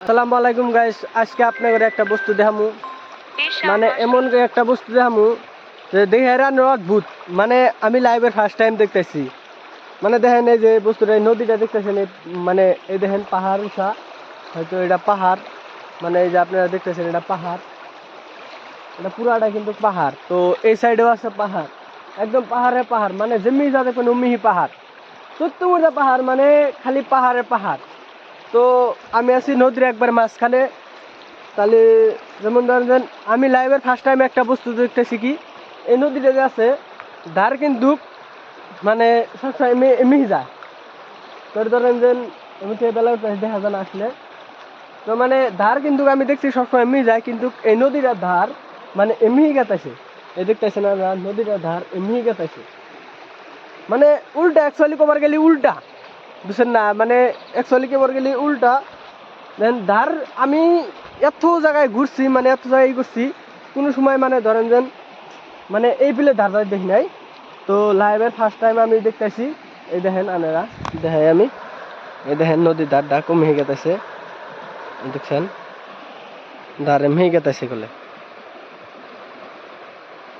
আসসালামু আলাইকুম গাইস, আজকে আপনাদের একটা বস্তু দেখামু। মানে এমন একটা বস্তু দেখামু যে দেখে হেরান অদ্ভুত। মানে আমি লাইভের ফার্স্ট টাইম দেখতেছি। মানে দেখেন এই যে বস্তুটা, এই নদীটা দেখতেছেন, মানে এই দেখেন পাহাড় উঁচা, হয়তো এটা পাহাড়। মানে এই যে আপনারা দেখতেছেন এটা পাহাড়, এটা পুরাটা কিন্তু পাহাড়। তো এই সাইডেও আছে পাহাড়, একদম পাহাড়ে পাহাড়, মানে যেমনি যা দেখবেন অমনি পাহাড়, চতুর্দিকে পাহাড়, মানে খালি পাহাড়ে পাহাড়। তো আমি আছি নদীর একবার মাঝখানে। তাহলে যেমন ধরেন আমি লাইভের ফার্স্ট টাইম একটা বস্তু দেখতেছি কি, এই নদীটা যে আছে ধার কিন্তু মানে সবসময় এমনি যায়। তোর ধরেন যে এমনি বেলার দেখা যায় না আসলে। তো মানে ধার কিন্তু আমি দেখছি সবসময় এমনি যায়, কিন্তু এই নদীটার ধার মানে এমনি গেতাছে। এই দেখতেছে না, নদীটার ধার এমনি গেতাছে, মানে উল্টা। অ্যাকচুয়ালি কবার গেলি উল্টা, বুঝছেন না? মানে অ্যাকচুয়ালি কবার গেলি উল্টা। দেন ধার আমি এত জায়গায় ঘুরছি, মানে এত জায়গায় ঘুরছি, কোনো সময় মানে ধরেন যেন মানে এই বিলে ধার ধার দেখি নাই। তো লাইভের ফার্স্ট টাইম আমি দেখতেছি। এই দেখেন আনেরা দেখাই আমি, এই দেখেন নদীর ধারটা কমে গেতেছে, দেখছেন ধার এমনি গেতেছে গেলে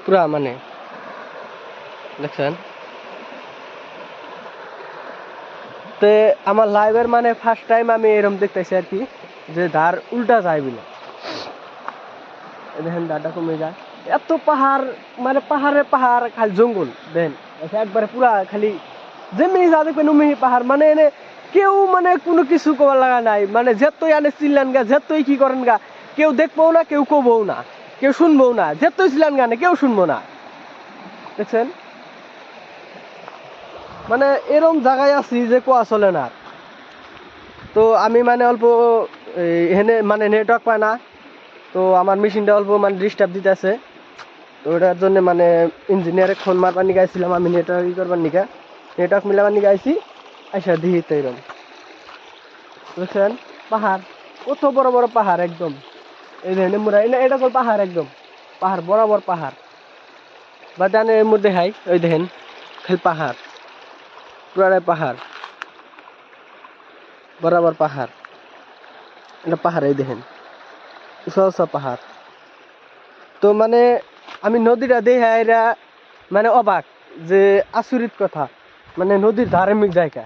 পুরা, মানে দেখছেন। তো আমার লাইভের মানে ফার্স্ট টাইম আমি এরকম দেখতেছি আর কি, যে ধার উল্টা যায় বিলে। দেখেন ধারটা কমে যায়, এত পাহাড়, মানে পাহাড়ে পাহাড়, খালি জঙ্গল। দেখেন একবারে পুরা খালি যেমনি যা দেখবেন উমি পাহাড়। মানে এনে কেউ মানে কোনো কিছু করার লাগা নাই, মানে যেতই আনে চিল্লান গা, যেতই কি করেন গা, কেউ দেখবো না, কেউ কবও না, কেউ শুনবো না, যেতই চিল্লান গানে কেউ শুনবো না। দেখছেন, মানে এরম জায়গায় আছি যে কোয়া চলে না। তো আমি মানে অল্প এখানে মানে নেটওয়ার্ক পায় না, তো আমার মেশিনটা অল্প মানে ডিস্টার্ব দিতেছে। তো ওটার জন্য মানে ইঞ্জিনিয়ারে ফোন মারবার নিকে আইছিলাম আমি, নেটওয়ার্ক করবার নিকে, নেটওয়ার্ক মিলাবার নিকে আইসি। আইসা দিহি তো এরকম, বুঝছেন, পাহাড়, কত বড় বড় পাহাড় একদম। এই দেখেন মুরা, এটা তো পাহাড়, একদম পাহাড়, বরাবর পাহাড়। বা জানে এর মধ্যে হাই, ওই দেখেন খালি পাহাড়, পুরাটাই পাহাড়, বরাবর পাহাড়। এটা পাহাড়, এই দেখেন উঁচা উঁচা পাহাড়। তো মানে আমি নদীটা দেখে এরা মানে অবাক, যে আচরিত কথা, মানে নদীর ধার্মিক জায়গা।